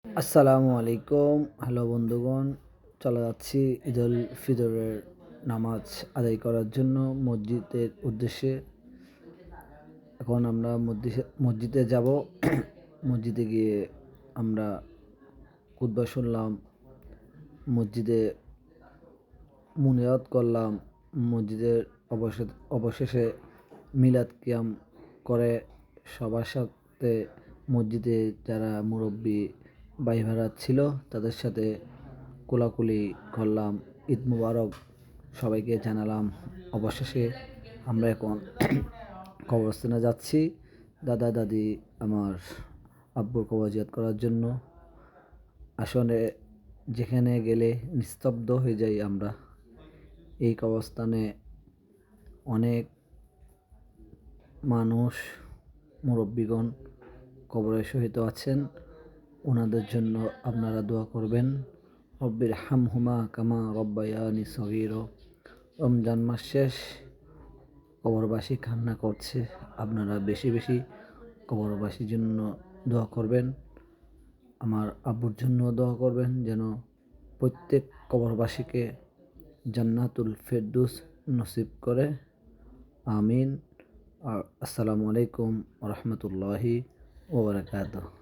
আসসালামু আলাইকুম। হ্যালো বন্ধুগণ, চলে যাচ্ছি ঈদুল ফিতরের নামাজ আদায় করার জন্য মসজিদের উদ্দেশ্যে। এখন আমরা মসজিদে যাব। মসজিদে গিয়ে আমরা খুতবা শুনলাম, মসজিদে মুনাজাত করলাম, মসজিদের অবশেষে মিলাদ কিয়াম করে সবার সাথে মসজিদে যারা মুরব্বী ভাই ভাড়া ছিল তাদের সাথে কোলাকুলি করলাম, ঈদ মুবারক সবাইকে জানালাম। অবশেষে আমরা এখন কবরস্থানে যাচ্ছি দাদা দাদি আমার আব্বুর কবর জিয়ারত করার জন্য। আসলে যেখানে গেলে নিস্তব্ধ হয়ে যাই আমরা। এই কবরস্থানে অনেক মানুষ মুরব্বীগণ কবরে শহীদ আছেন, ওনাদের জন্য আপনারা দোয়া করবেন। রব্বির হামহুমা কামা রব্বায়ানি সগীর। রমজান মাস শেষ, কবরবাসী কান্না করছে, আপনারা বেশি বেশি কবরবাসীর জন্য দোয়া করবেন। আমার আব্বুর জন্য দোয়া করবেন যেন প্রত্যেক কবরবাসীকে জান্নাতুল ফেরদৌস নসিব করে। আমিন। আসসালামু আলাইকুম ওয়া রাহমাতুল্লাহি ওয়া বারাকাতুহু।